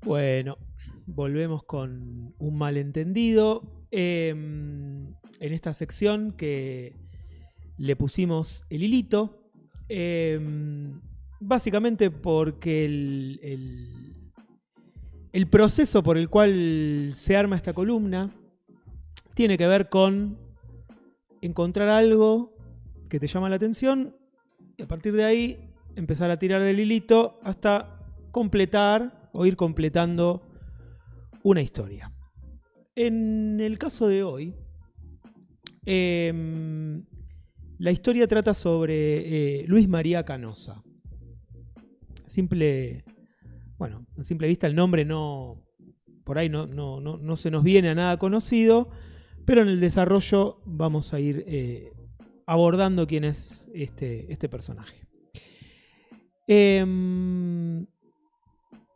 Bueno, volvemos con un malentendido. En esta sección que le pusimos el hilito. Básicamente porque el proceso por el cual se arma esta columna tiene que ver con encontrar algo que te llama la atención y a partir de ahí empezar a tirar del hilito hasta completar o ir completando una historia. En el caso de hoy, la historia trata sobre Luis María Canosa. A simple vista el nombre por ahí no se nos viene a nada conocido, pero en el desarrollo vamos a ir abordando quién es este personaje.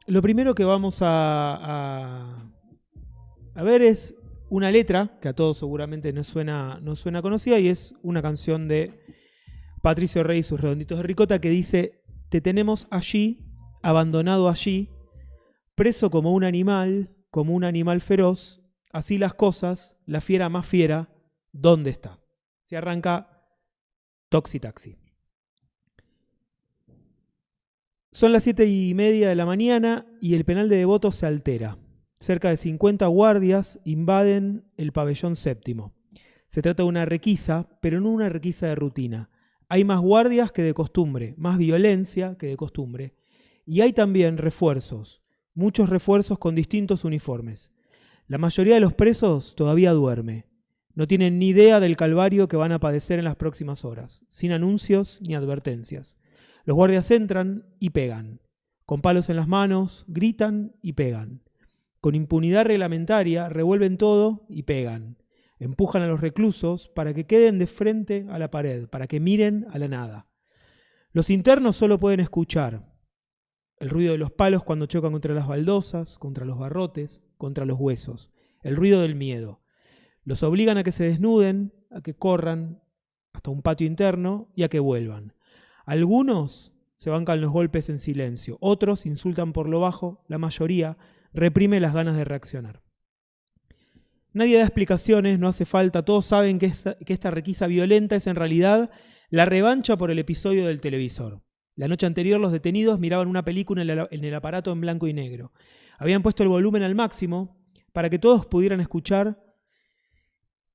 Lo primero que vamos a ver es una letra que a todos seguramente nos suena conocida y es una canción de Patricio Rey y sus Redonditos de Ricota que dice: te tenemos allí, abandonado allí, preso como un animal feroz, así las cosas, la fiera más fiera, ¿dónde está? Se arranca Toxi Taxi. Son las 7:30 de la mañana y el penal de Devoto se altera. Cerca de 50 guardias invaden el pabellón séptimo. Se trata de una requisa, pero no una requisa de rutina. Hay más guardias que de costumbre, más violencia que de costumbre. Y hay también refuerzos, muchos refuerzos con distintos uniformes. La mayoría de los presos todavía duerme. No tienen ni idea del calvario que van a padecer en las próximas horas, sin anuncios ni advertencias. Los guardias entran y pegan. Con palos en las manos, gritan y pegan. Con impunidad reglamentaria, revuelven todo y pegan. Empujan a los reclusos para que queden de frente a la pared, para que miren a la nada. Los internos solo pueden escuchar el ruido de los palos cuando chocan contra las baldosas, contra los barrotes, contra los huesos. El ruido del miedo. Los obligan a que se desnuden, a que corran hasta un patio interno y a que vuelvan. Algunos se bancan los golpes en silencio, otros insultan por lo bajo, la mayoría reprime las ganas de reaccionar. Nadie da explicaciones, no hace falta, todos saben que esta requisa violenta es en realidad la revancha por el episodio del televisor. La noche anterior los detenidos miraban una película en el aparato en blanco y negro. Habían puesto el volumen al máximo para que todos pudieran escuchar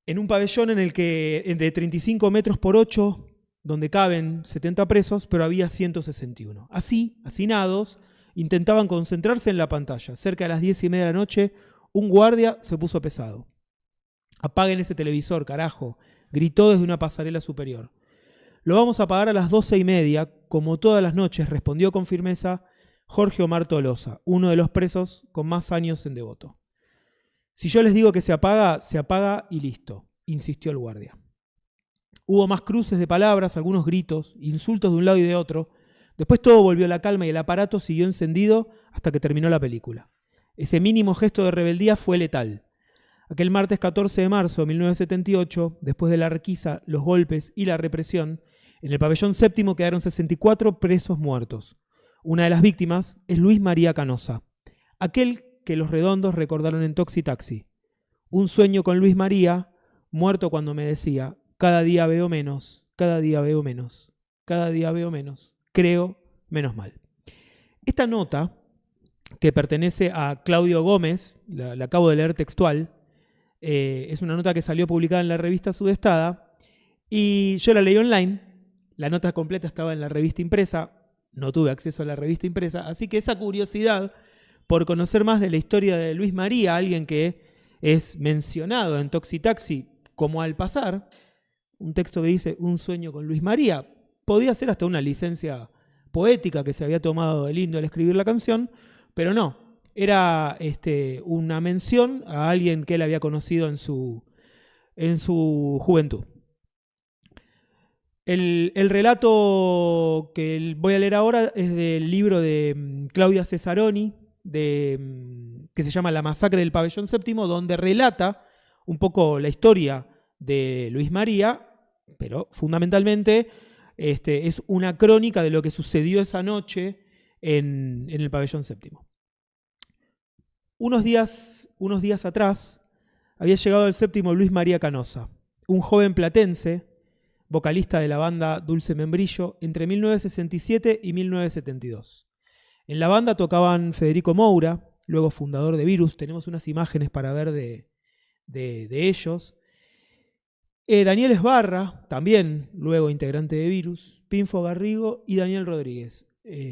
en un pabellón en el que de 35 metros por 8, donde caben 70 presos, pero había 161. Así, hacinados, intentaban concentrarse en la pantalla. Cerca de las 10:30 de la noche, un guardia se puso pesado. «Apaguen ese televisor, carajo», gritó desde una pasarela superior. «Lo vamos a apagar a las 12:30, como todas las noches», respondió con firmeza Jorge Omar Tolosa, uno de los presos con más años en Devoto. «Si yo les digo que se apaga y listo», insistió el guardia. Hubo más cruces de palabras, algunos gritos, insultos de un lado y de otro. Después todo volvió a la calma y el aparato siguió encendido hasta que terminó la película. Ese mínimo gesto de rebeldía fue letal. Aquel martes 14 de marzo de 1978, después de la requisa, los golpes y la represión, en el pabellón séptimo quedaron 64 presos muertos. Una de las víctimas es Luis María Canosa, aquel que los Redondos recordaron en Toxi Taxi. Un sueño con Luis María, muerto cuando me decía: cada día veo menos, cada día veo menos, cada día veo menos, creo menos mal. Esta nota, que pertenece a Claudio Gómez, la acabo de leer textual, es una nota que salió publicada en la revista Sudestada y yo la leí online. La nota completa estaba en la revista impresa, no tuve acceso a la revista impresa, así que esa curiosidad por conocer más de la historia de Luis María, alguien que es mencionado en Toxi Taxi como al pasar, un texto que dice un sueño con Luis María, podía ser hasta una licencia poética que se había tomado de lindo al escribir la canción, pero no, era una mención a alguien que él había conocido en su juventud. El relato que voy a leer ahora es del libro de Claudia Cesaroni, que se llama La masacre del pabellón séptimo, donde relata un poco la historia de Luis María, pero fundamentalmente es una crónica de lo que sucedió esa noche en el pabellón séptimo. unos días atrás había llegado al séptimo Luis María Canosa, un joven platense, vocalista de la banda Dulce Membrillo, entre 1967 y 1972. En la banda tocaban Federico Moura, luego fundador de Virus. Tenemos unas imágenes para ver de ellos. Daniel Esbarra, también luego integrante de Virus, Pinfo Garrigo y Daniel Rodríguez.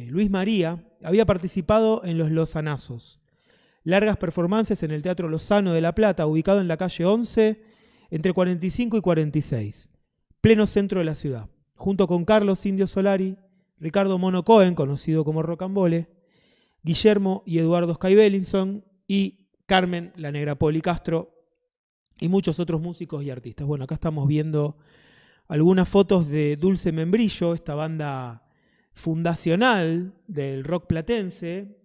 Luis María había participado en Los Lozanazos, largas performances en el Teatro Lozano de La Plata, ubicado en la calle 11, entre 45 y 46, pleno centro de la ciudad, junto con Carlos Indio Solari, Ricardo Mono Cohen, conocido como Rocambole, Guillermo y Eduardo Sky Bellinson y Carmen la Negra Poli Castro y muchos otros músicos y artistas. Bueno, acá estamos viendo algunas fotos de Dulce Membrillo, esta banda fundacional del rock platense,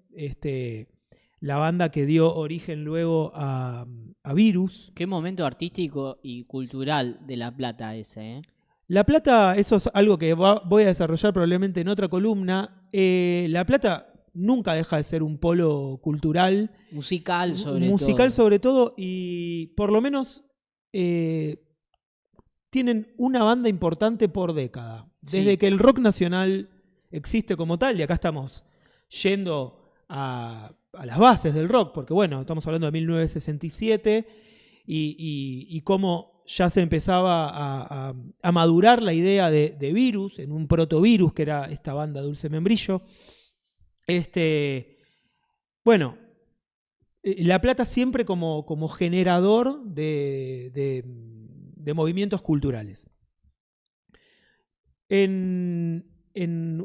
la banda que dio origen luego a Virus. Qué momento artístico y cultural de La Plata ese, ¿eh? La Plata, eso es algo que voy a desarrollar probablemente en otra columna. La Plata nunca deja de ser un polo cultural. Musical sobre todo. Musical sobre todo, y por lo menos tienen una banda importante por década. Desde que el rock nacional existe como tal, y acá estamos yendo a las bases del rock, porque bueno, estamos hablando de 1967 y cómo ya se empezaba a madurar la idea de Virus, en un protovirus que era esta banda Dulce Membrillo. Bueno, La Plata siempre como generador de movimientos culturales. En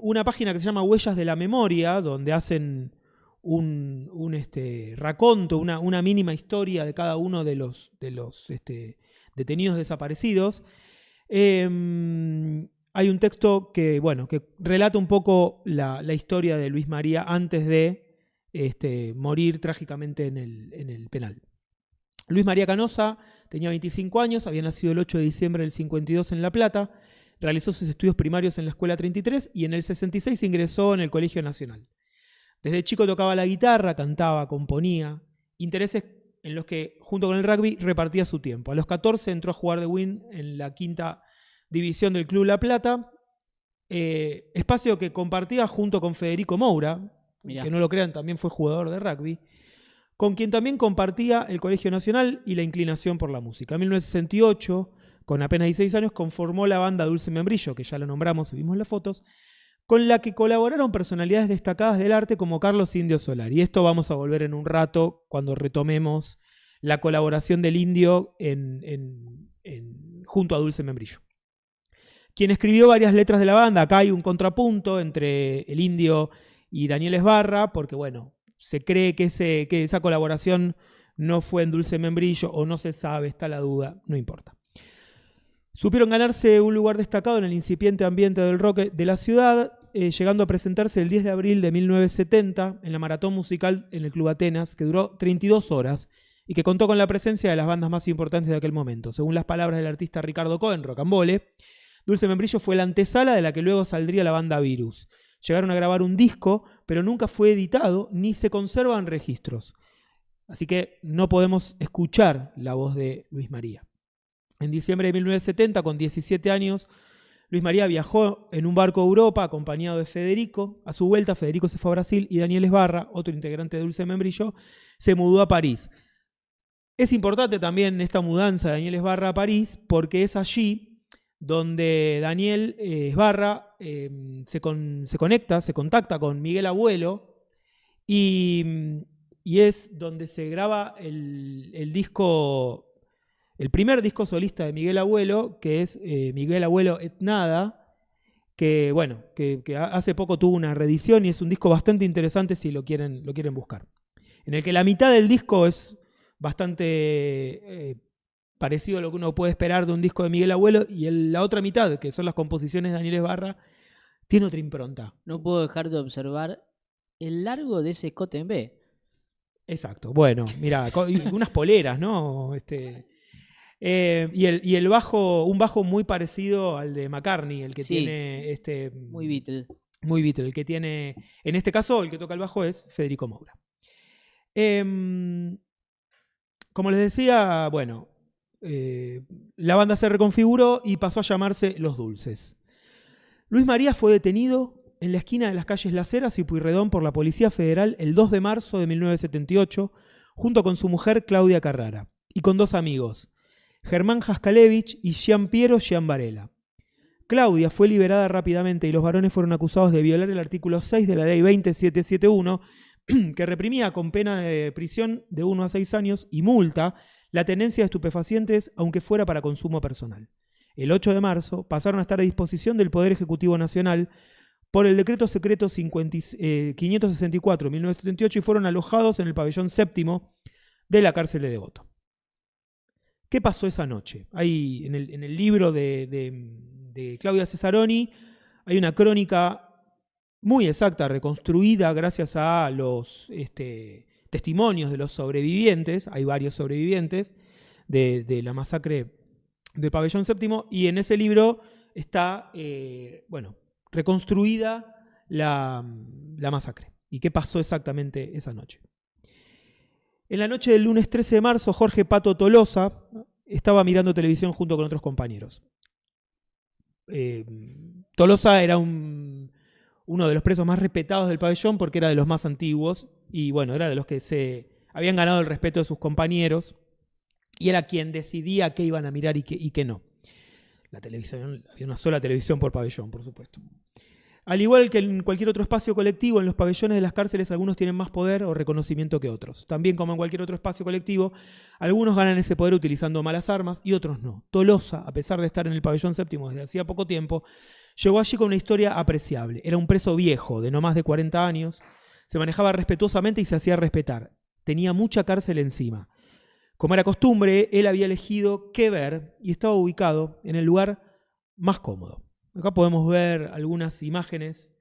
una página que se llama Huellas de la Memoria, donde hacen un raconto, una mínima historia de cada uno de los detenidos desaparecidos, hay un texto que relata un poco la historia de Luis María antes de morir trágicamente en el penal. Luis María Canosa tenía 25 años, había nacido el 8 de diciembre del 52 en La Plata, realizó sus estudios primarios en la Escuela 33 y en el 66 ingresó en el Colegio Nacional. Desde chico tocaba la guitarra, cantaba, componía, intereses en los que junto con el rugby repartía su tiempo. A los 14 entró a jugar de wing en la quinta división del Club La Plata, espacio que compartía junto con Federico Moura, que no lo crean, también fue jugador de rugby, con quien también compartía el Colegio Nacional y la inclinación por la música. En 1968, con apenas 16 años, conformó la banda Dulce Membrillo, que ya la nombramos y vimos las fotos, con la que colaboraron personalidades destacadas del arte como Carlos Indio Solari. Y esto vamos a volver en un rato cuando retomemos la colaboración del Indio junto a Dulce Membrillo, quien escribió varias letras de la banda. Acá hay un contrapunto entre el Indio y Daniel Esbarra, porque bueno, se cree que esa colaboración no fue en Dulce Membrillo, o no se sabe, está la duda, no importa. Supieron ganarse un lugar destacado en el incipiente ambiente del rock de la ciudad, llegando a presentarse el 10 de abril de 1970 en la maratón musical en el Club Atenas, que duró 32 horas y que contó con la presencia de las bandas más importantes de aquel momento. Según las palabras del artista Ricardo Cohen, Rocambole, Dulce Membrillo fue la antesala de la que luego saldría la banda Virus. Llegaron a grabar un disco, pero nunca fue editado ni se conservan registros. Así que no podemos escuchar la voz de Luis María. En diciembre de 1970, con 17 años, Luis María viajó en un barco a Europa acompañado de Federico. A su vuelta, Federico se fue a Brasil y Daniel Esbarra, otro integrante de Dulce Membrillo, se mudó a París. Es importante también esta mudanza de Daniel Esbarra a París porque es allí donde Daniel Esbarra se contacta con Miguel Abuelo y es donde se graba el disco. El primer disco solista de Miguel Abuelo, que es Miguel Abuelo et Nada, que bueno, que hace poco tuvo una reedición y es un disco bastante interesante si lo quieren buscar. En el que la mitad del disco es bastante parecido a lo que uno puede esperar de un disco de Miguel Abuelo, y la otra mitad, que son las composiciones de Daniel Esbarra, tiene otra impronta. No puedo dejar de observar el largo de ese escote en B. Exacto. Bueno, mira, unas poleras, ¿no? Y el bajo, un bajo muy parecido al de McCartney, el que tiene muy Beatle. Muy Beatle, el que tiene, en este caso, el que toca el bajo es Federico Moura. Como les decía, bueno, la banda se reconfiguró y pasó a llamarse Los Dulces. Luis María fue detenido en la esquina de las calles Las Heras y Pueyrredón por la Policía Federal el 2 de marzo de 1978, junto con su mujer Claudia Carrara, y con 2 amigos, Germán Jaskalevich y Gian Piero Gianvarela. Claudia fue liberada rápidamente y los varones fueron acusados de violar el artículo 6 de la ley 20771, que reprimía con pena de prisión de 1 a 6 años y multa la tenencia de estupefacientes, aunque fuera para consumo personal. El 8 de marzo pasaron a estar a disposición del Poder Ejecutivo Nacional por el Decreto Secreto 564-1978 y fueron alojados en el pabellón séptimo de la cárcel de Devoto. ¿Qué pasó esa noche? Hay, en el libro de Claudia Cesaroni hay una crónica muy exacta, reconstruida gracias a los testimonios de los sobrevivientes. Hay varios sobrevivientes de la masacre del pabellón séptimo, y en ese libro está reconstruida la masacre y qué pasó exactamente esa noche. En la noche del lunes 13 de marzo, Jorge Pato Tolosa estaba mirando televisión junto con otros compañeros. Tolosa era uno de los presos más respetados del pabellón porque era de los más antiguos y bueno, era de los que se habían ganado el respeto de sus compañeros y era quien decidía qué iban a mirar y qué no. La televisión, había una sola televisión por pabellón, por supuesto. Al igual que en cualquier otro espacio colectivo, en los pabellones de las cárceles algunos tienen más poder o reconocimiento que otros. También, como en cualquier otro espacio colectivo, algunos ganan ese poder utilizando malas armas y otros no. Tolosa, a pesar de estar en el pabellón séptimo desde hacía poco tiempo, llegó allí con una historia apreciable. Era un preso viejo, de no más de 40 años, se manejaba respetuosamente y se hacía respetar. Tenía mucha cárcel encima. Como era costumbre, él había elegido qué ver y estaba ubicado en el lugar más cómodo. Acá podemos ver algunas imágenes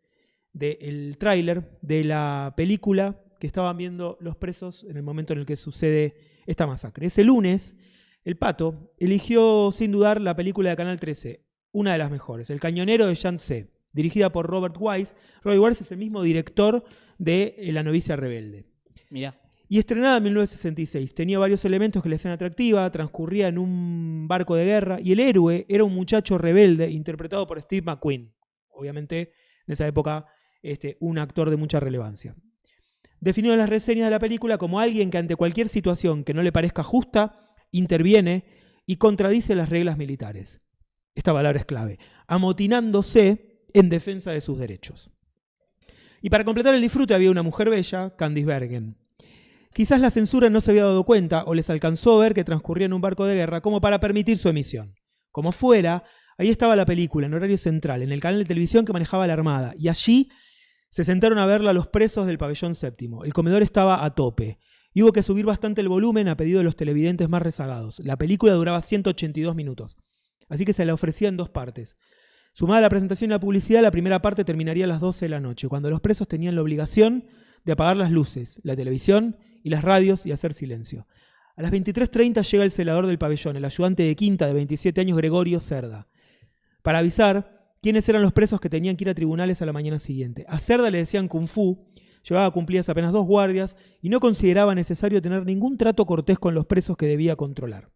del tráiler de la película que estaban viendo los presos en el momento en el que sucede esta masacre. Ese lunes, el Pato eligió sin dudar la película de Canal 13, una de las mejores, El Cañonero de Yangtze, dirigida por Robert Wise. Robert Wise es el mismo director de La novicia rebelde. Mirá. Y estrenada en 1966. Tenía varios elementos que le hacían atractiva, transcurría en un barco de guerra y el héroe era un muchacho rebelde interpretado por Steve McQueen. Obviamente, en esa época, un actor de mucha relevancia. Definió en las reseñas de la película como alguien que ante cualquier situación que no le parezca justa, interviene y contradice las reglas militares. Esta palabra es clave. Amotinándose en defensa de sus derechos. Y para completar el disfrute había una mujer bella, Candice Bergen. Quizás la censura no se había dado cuenta o les alcanzó a ver que transcurría en un barco de guerra como para permitir su emisión. Como fuera, ahí estaba la película en horario central, en el canal de televisión que manejaba la Armada, y allí se sentaron a verla los presos del pabellón séptimo. El comedor estaba a tope y hubo que subir bastante el volumen a pedido de los televidentes más rezagados. La película duraba 182 minutos, así que se la ofrecía en 2 partes. Sumada la presentación y la publicidad, la primera parte terminaría a las 12 de la noche, cuando los presos tenían la obligación de apagar las luces, la televisión y las radios y hacer silencio. A las 23:30 llega el celador del pabellón, el ayudante de quinta de 27 años, Gregorio Cerda, para avisar quiénes eran los presos que tenían que ir a tribunales a la mañana siguiente. A Cerda le decían Kung Fu, llevaba cumplidas apenas 2 guardias y no consideraba necesario tener ningún trato cortés con los presos que debía controlar.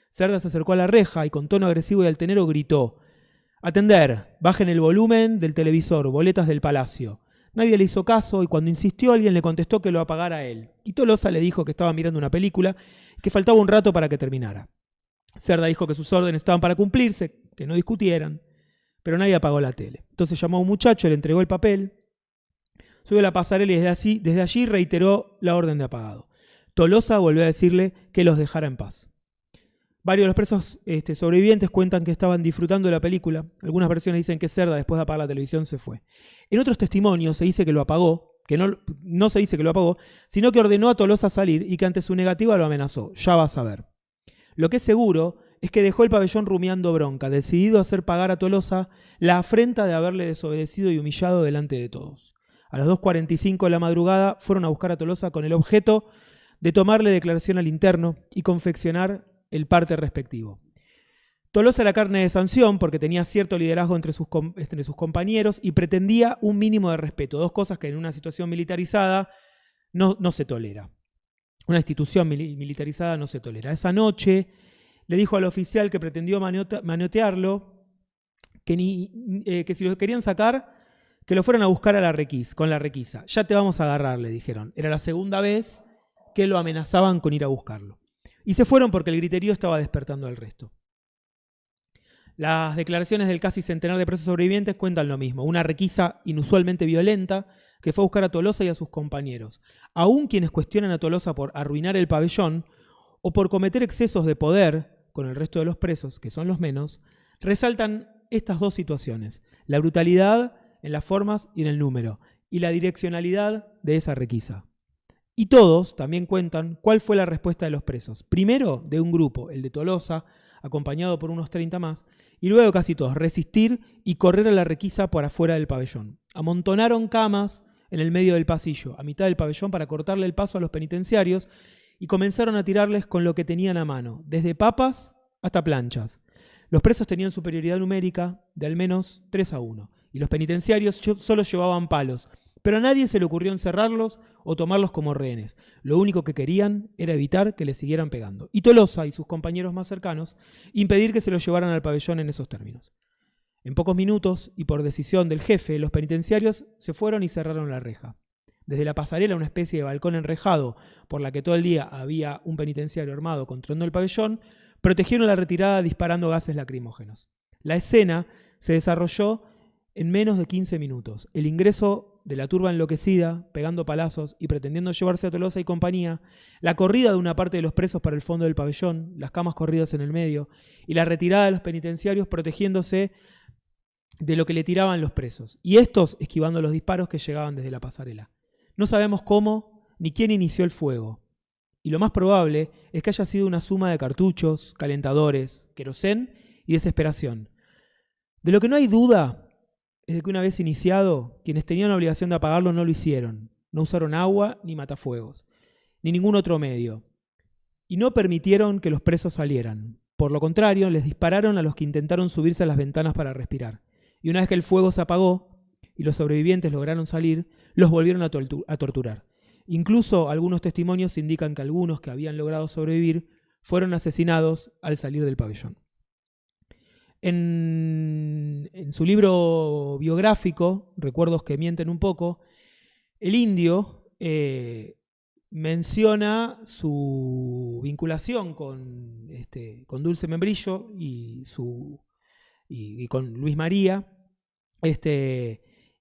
Cerda se acercó a la reja y con tono agresivo y altanero gritó: «Atender, bajen el volumen del televisor, boletas del palacio». Nadie le hizo caso y cuando insistió alguien le contestó que lo apagara a él. Y Tolosa le dijo que estaba mirando una película y que faltaba un rato para que terminara. Cerda dijo que sus órdenes estaban para cumplirse, que no discutieran, pero nadie apagó la tele. Entonces llamó a un muchacho, le entregó el papel, subió a la pasarela y desde allí reiteró la orden de apagado. Tolosa volvió a decirle que los dejara en paz. Varios de los presos sobrevivientes cuentan que estaban disfrutando de la película. Algunas versiones dicen que Cerda, después de apagar la televisión, se fue. En otros testimonios se dice que lo apagó, que no se dice que lo apagó, sino que ordenó a Tolosa salir y que ante su negativa lo amenazó. Ya vas a ver. Lo que es seguro es que dejó el pabellón rumiando bronca, decidido a hacer pagar a Tolosa la afrenta de haberle desobedecido y humillado delante de todos. A las 2:45 de la madrugada fueron a buscar a Tolosa con el objeto de tomarle declaración al interno y confeccionar el parte respectivo. Tolosa era carne de sanción porque tenía cierto liderazgo entre sus compañeros y pretendía un mínimo de respeto, 2 cosas que en una situación militarizada no se tolera. Una institución militarizada no se tolera. Esa noche le dijo al oficial que pretendió manotearlo que si lo querían sacar, que lo fueran a buscar a con la requisa. Ya te vamos a agarrar, le dijeron. Era la segunda vez que lo amenazaban con ir a buscarlo. Y se fueron porque el griterío estaba despertando al resto. Las declaraciones del casi centenar de presos sobrevivientes cuentan lo mismo. Una requisa inusualmente violenta que fue a buscar a Tolosa y a sus compañeros. Aún quienes cuestionan a Tolosa por arruinar el pabellón o por cometer excesos de poder con el resto de los presos, que son los menos, resaltan estas dos situaciones: la brutalidad en las formas y en el número, y la direccionalidad de esa requisa. Y todos también cuentan cuál fue la respuesta de los presos. Primero de un grupo, el de Tolosa, acompañado por unos 30 más, y luego casi todos, resistir y correr a la requisa por afuera del pabellón. Amontonaron camas en el medio del pasillo, a mitad del pabellón, para cortarle el paso a los penitenciarios, y comenzaron a tirarles con lo que tenían a mano, desde papas hasta planchas. Los presos tenían superioridad numérica de al menos 3-1, y los penitenciarios solo llevaban palos, pero a nadie se le ocurrió encerrarlos o tomarlos como rehenes. Lo único que querían era evitar que les siguieran pegando. Y Tolosa y sus compañeros más cercanos impedir que se los llevaran al pabellón en esos términos. En pocos minutos, y por decisión del jefe, los penitenciarios se fueron y cerraron la reja. Desde la pasarela, una especie de balcón enrejado por la que todo el día había un penitenciario armado controlando el pabellón, protegieron la retirada disparando gases lacrimógenos. La escena se desarrolló en menos de 15 minutos. El ingreso de la turba enloquecida, pegando palazos y pretendiendo llevarse a Tolosa y compañía, la corrida de una parte de los presos para el fondo del pabellón, las camas corridas en el medio, y la retirada de los penitenciarios protegiéndose de lo que le tiraban los presos, y estos esquivando los disparos que llegaban desde la pasarela. No sabemos cómo ni quién inició el fuego, y lo más probable es que haya sido una suma de cartuchos, calentadores, querosén y desesperación. De lo que no hay duda es de que una vez iniciado, quienes tenían la obligación de apagarlo no lo hicieron. No usaron agua ni matafuegos, ni ningún otro medio, y no permitieron que los presos salieran. Por lo contrario, les dispararon a los que intentaron subirse a las ventanas para respirar. Y una vez que el fuego se apagó y los sobrevivientes lograron salir, los volvieron a torturar. Incluso algunos testimonios indican que algunos que habían logrado sobrevivir fueron asesinados al salir del pabellón. En su libro biográfico, Recuerdos que mienten un poco, el Indio menciona su vinculación con Dulce Membrillo y con Luis María,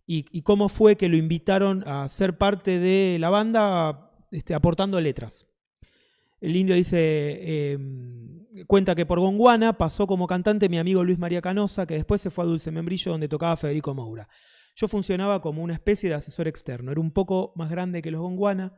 y cómo fue que lo invitaron a ser parte de la banda aportando letras. El Indio dice, cuenta que por Gonguana pasó como cantante mi amigo Luis María Canosa, que después se fue a Dulce Membrillo, donde tocaba Federico Moura. Yo funcionaba como una especie de asesor externo, era un poco más grande que los Gonguana.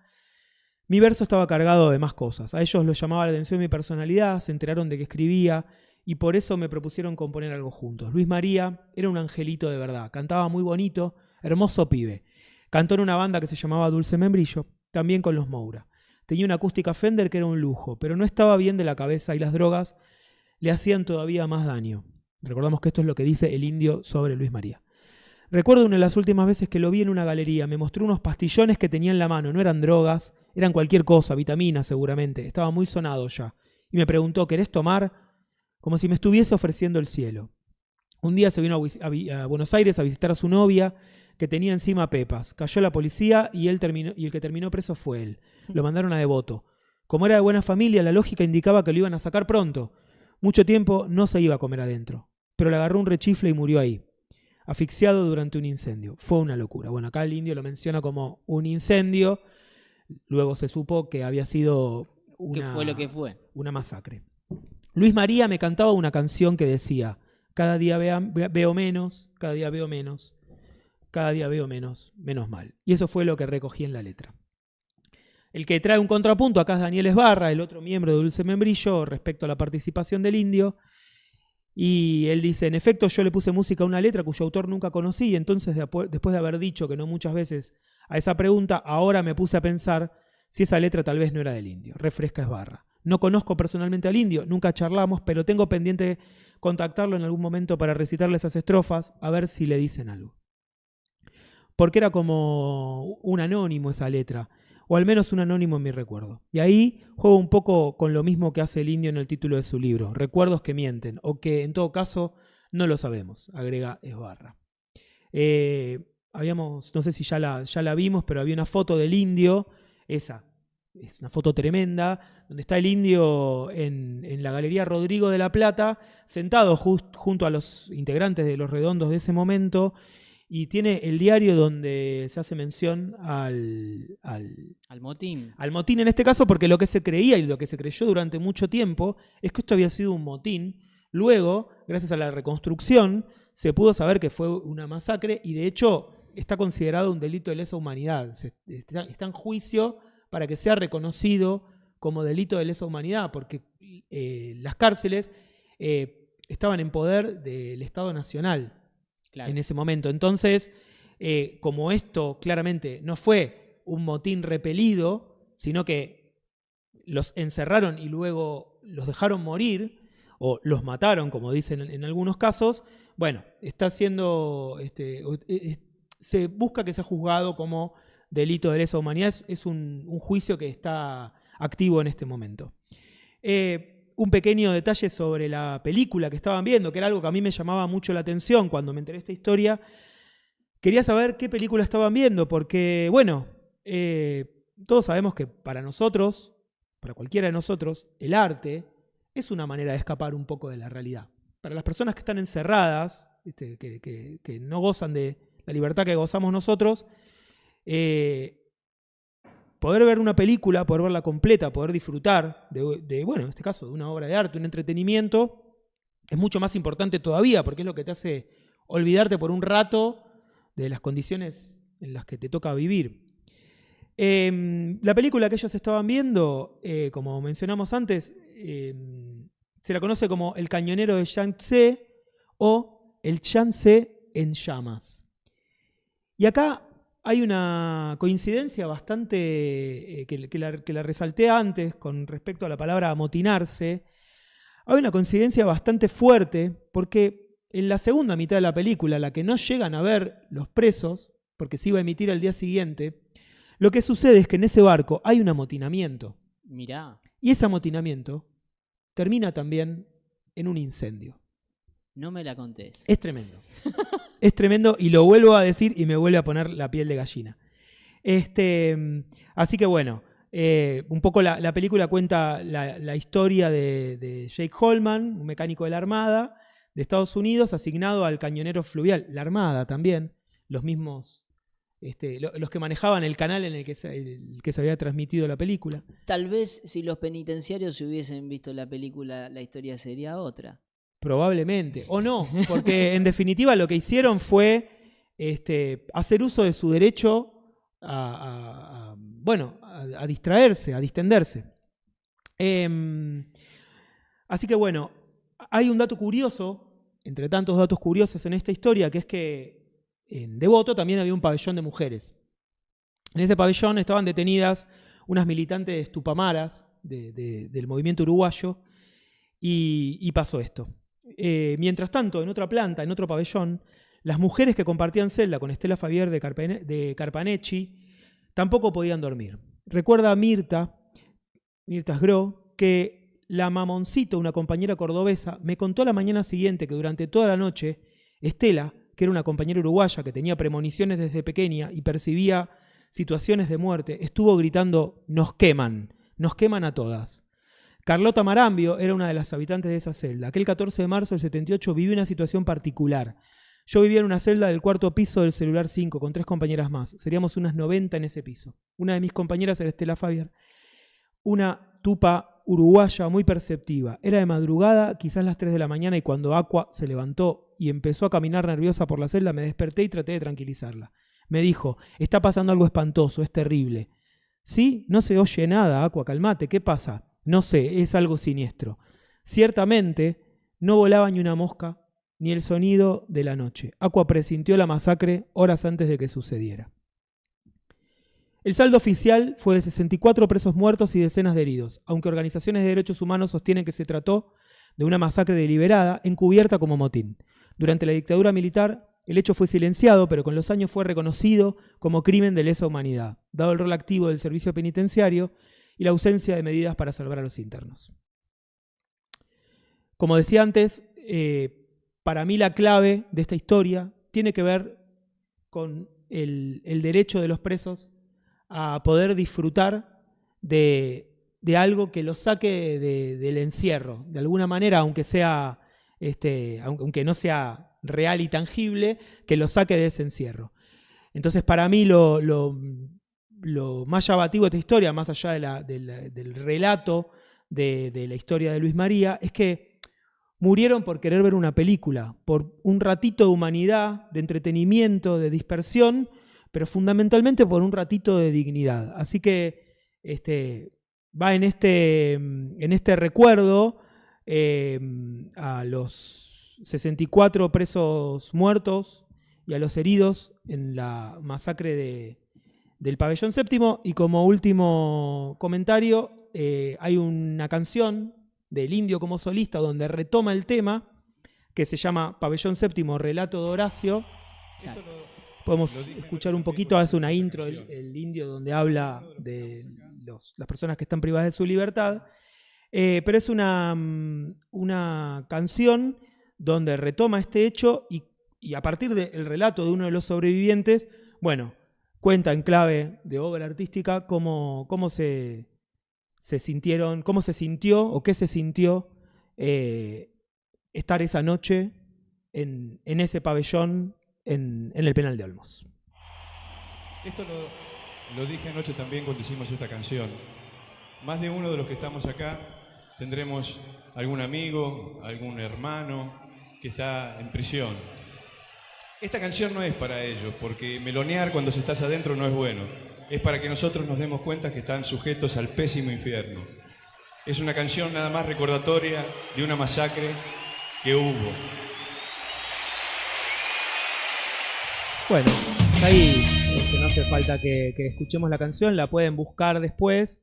Mi verso estaba cargado de más cosas. A ellos los llamaba la atención mi personalidad, se enteraron de que escribía, y por eso me propusieron componer algo juntos. Luis María era un angelito de verdad, cantaba muy bonito, hermoso pibe. Cantó en una banda que se llamaba Dulce Membrillo, también con los Moura. Tenía una acústica Fender que era un lujo, pero no estaba bien de la cabeza y las drogas le hacían todavía más daño. Recordamos que esto es lo que dice el Indio sobre Luis María. Recuerdo una de las últimas veces que lo vi en una galería, me mostró unos pastillones que tenía en la mano, no eran drogas, eran cualquier cosa, vitaminas seguramente, estaba muy sonado ya. Y me preguntó, ¿querés tomar? Como si me estuviese ofreciendo el cielo. Un día se vino a Buenos Aires a visitar a su novia, que tenía encima pepas. Cayó la policía y el que terminó preso fue él. Lo mandaron a Devoto. Como era de buena familia, la lógica indicaba que lo iban a sacar pronto. Mucho tiempo no se iba a comer adentro, pero le agarró un rechifle y murió ahí, asfixiado durante un incendio. Fue una locura. Bueno, acá el Indio lo menciona como un incendio. Luego se supo que había sido ¿Qué fue lo que fue? Una masacre. Luis María me cantaba una canción que decía: cada día veo menos, cada día veo menos, cada día veo menos, menos mal. Y eso fue lo que recogí en la letra. El que trae un contrapunto acá es Daniel Esbarra, el otro miembro de Dulce Membrillo, respecto a la participación del Indio. Y él dice, en efecto, yo le puse música a una letra cuyo autor nunca conocí, y entonces después de haber dicho que no muchas veces a esa pregunta, ahora me puse a pensar si esa letra tal vez no era del Indio. Refresca Esbarra. No conozco personalmente al Indio, nunca charlamos, pero tengo pendiente contactarlo en algún momento para recitarle esas estrofas, a ver si le dicen algo. Porque era como un anónimo esa letra. o al menos un anónimo en mi recuerdo. Y ahí juego un poco con lo mismo que hace el indio en el título de su libro, recuerdos que mienten, o que en todo caso no lo sabemos, agrega Esbarra. No sé si ya la vimos, pero había una foto del indio, esa, es una foto tremenda, donde está el indio en la Galería Rodrigo de la Plata, sentado junto a los integrantes de Los Redondos de ese momento, y tiene el diario donde se hace mención al motín. Al motín en este caso, porque lo que se creía y lo que se creyó durante mucho tiempo es que esto había sido un motín. Luego, gracias a la reconstrucción, se pudo saber que fue una masacre y de hecho está considerado un delito de lesa humanidad. Está en juicio para que sea reconocido como delito de lesa humanidad, porque las cárceles estaban en poder del Estado Nacional. Claro. En ese momento. Entonces, como esto claramente no fue un motín repelido, sino que los encerraron y luego los dejaron morir, o los mataron, como dicen en algunos casos, bueno, está siendo, se busca que sea juzgado como delito de lesa humanidad. Es un juicio que está activo en este momento. Un pequeño detalle sobre la película que estaban viendo, que era algo que a mí me llamaba mucho la atención cuando me enteré de esta historia. Quería saber qué película estaban viendo, porque, bueno, todos sabemos que para nosotros, para cualquiera de nosotros, el arte es una manera de escapar un poco de la realidad. Para las personas que están encerradas, que no gozan de la libertad que gozamos nosotros, poder ver una película, poder verla completa, poder disfrutar bueno, en este caso, de una obra de arte, un entretenimiento, es mucho más importante todavía, porque es lo que te hace olvidarte por un rato de las condiciones en las que te toca vivir. La película que ellos estaban viendo, como mencionamos antes, se la conoce como El cañonero de Yangtze o El Yangtze en llamas. Y acá hay una coincidencia bastante, que la resalté antes con respecto a la palabra amotinarse. Hay una coincidencia bastante fuerte porque en la segunda mitad de la película, la que no llegan a ver los presos, porque se iba a emitir al día siguiente, lo que sucede es que en ese barco hay un amotinamiento. Mirá. Y ese amotinamiento termina también en un incendio. No me la contés. Es tremendo. Es tremendo y lo vuelvo a decir y me vuelve a poner la piel de gallina. Así que bueno, un poco la película cuenta la historia de Jake Holman, un mecánico de la Armada de Estados Unidos, asignado al cañonero fluvial. La Armada también, los mismos, los que manejaban el canal en el que se había transmitido la película. Tal vez si los penitenciarios hubiesen visto la película, la historia sería otra. Probablemente, o no, porque en definitiva lo que hicieron fue hacer uso de su derecho a distraerse, a distenderse. Así que bueno, hay un dato curioso, entre tantos datos curiosos en esta historia, que es que en Devoto también había un pabellón de mujeres. En ese pabellón estaban detenidas unas militantes tupamaras del movimiento uruguayo y pasó esto. Mientras tanto, en otra planta, en otro pabellón, las mujeres que compartían celda con Estela Fabier de Carpanechi tampoco podían dormir. Recuerda Mirta Sgro, que la Mamoncito, una compañera cordobesa, me contó a la mañana siguiente que durante toda la noche Estela, que era una compañera uruguaya que tenía premoniciones desde pequeña y percibía situaciones de muerte, estuvo gritando: nos queman a todas. Carlota Marambio era una de las habitantes de esa celda. Aquel 14 de marzo del 78 viví una situación particular. Yo vivía en una celda del cuarto piso del celular 5 con 3 compañeras más. Seríamos unas 90 en ese piso. Una de mis compañeras era Estela Fabier, una tupa uruguaya muy perceptiva. Era de madrugada, quizás las 3 de la mañana, y cuando Aqua se levantó y empezó a caminar nerviosa por la celda, me desperté y traté de tranquilizarla. Me dijo: está pasando algo espantoso, es terrible. ¿Sí? No se oye nada, Aqua, calmate, ¿qué pasa? No sé, es algo siniestro. Ciertamente no volaba ni una mosca, ni el sonido de la noche. Aqua presintió la masacre horas antes de que sucediera. El saldo oficial fue de 64 presos muertos y decenas de heridos, aunque organizaciones de derechos humanos sostienen que se trató de una masacre deliberada, encubierta como motín. Durante la dictadura militar, El hecho fue silenciado, pero con los años fue reconocido como crimen de lesa humanidad, dado el rol activo del servicio penitenciario y la ausencia de medidas para salvar a los internos. Como decía antes, para mí la clave de esta historia tiene que ver con el derecho de los presos a poder disfrutar de algo que los saque del encierro, de alguna manera, aunque no sea real y tangible, que los saque de ese encierro. Entonces, para mí lo más llamativo de esta historia, más allá del relato de la historia de Luis María, es que murieron por querer ver una película, por un ratito de humanidad, de entretenimiento, de dispersión, pero fundamentalmente por un ratito de dignidad. Así que va en este recuerdo a los 64 presos muertos y a los heridos en la masacre del Pabellón Séptimo. Y como último comentario, hay una canción del Indio como solista donde retoma el tema, que se llama Pabellón Séptimo, relato de Horacio. Podemos escuchar un poquito, hace una intro el Indio donde habla de las personas que están privadas de su libertad, pero es una canción donde retoma este hecho y a partir del relato de uno de los sobrevivientes, bueno, cuenta en clave de obra artística cómo se sintió o qué se sintió estar esa noche en ese pabellón en el penal de Olmos. Esto lo dije anoche también cuando hicimos esta canción. Más de uno de los que estamos acá tendremos algún amigo, algún hermano que está en prisión. Esta canción no es para ellos, porque melonear cuando estás adentro no es bueno. Es para que nosotros nos demos cuenta que están sujetos al pésimo infierno. Es una canción nada más recordatoria de una masacre que hubo. Bueno, ahí no hace falta que escuchemos la canción, la pueden buscar después,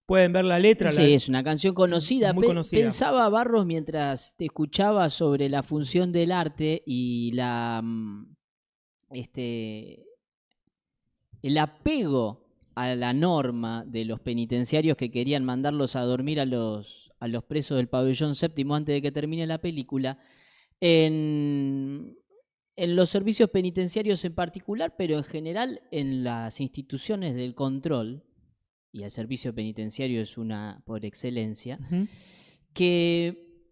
pueden ver la letra. Sí, es una canción conocida. Muy conocida. Pensaba, Barros, mientras te escuchaba sobre la función del arte y el apego a la norma de los penitenciarios que querían mandarlos a dormir a los presos del Pabellón Séptimo antes de que termine la película, en los servicios penitenciarios en particular, pero en general en las instituciones del control, y el servicio penitenciario es una por excelencia, que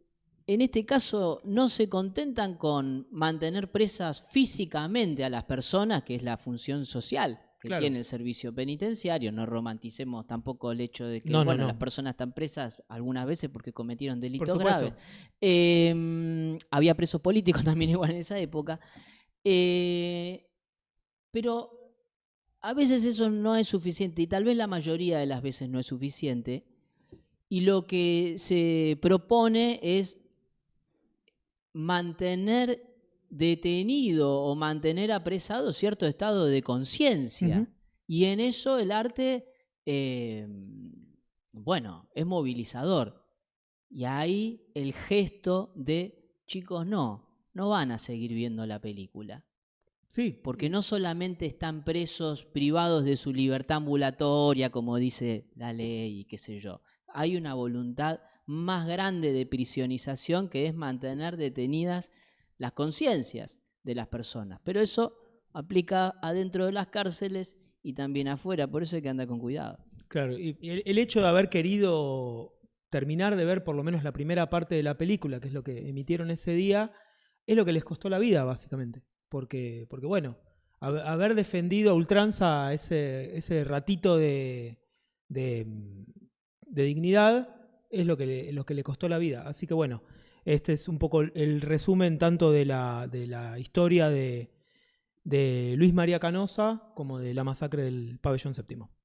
en este caso no se contentan con mantener presas físicamente a las personas, que es la función social que tiene el servicio penitenciario. No romanticemos tampoco el hecho de que las personas están presas algunas veces porque cometieron delitos graves. Había presos políticos también igual en esa época. Pero a veces eso no es suficiente, y tal vez la mayoría de las veces no es suficiente, y lo que se propone es mantener detenido o mantener apresado cierto estado de conciencia. Y en eso el arte, es movilizador. Y ahí el gesto de, chicos, no van a seguir viendo la película. Sí. Porque no solamente están presos, privados de su libertad ambulatoria, como dice la ley y qué sé yo. Hay una voluntad más grande de prisionización, que es mantener detenidas las conciencias de las personas. Pero eso aplica adentro de las cárceles y también afuera, por eso hay que andar con cuidado. Claro, y el hecho de haber querido terminar de ver por lo menos la primera parte de la película, que es lo que emitieron ese día, es lo que les costó la vida, básicamente. Porque bueno, haber defendido a ultranza ese ratito de dignidad es lo que le costó la vida. Así que bueno, este es un poco el resumen tanto de la historia de Luis María Canosa como de la masacre del Pabellón Séptimo.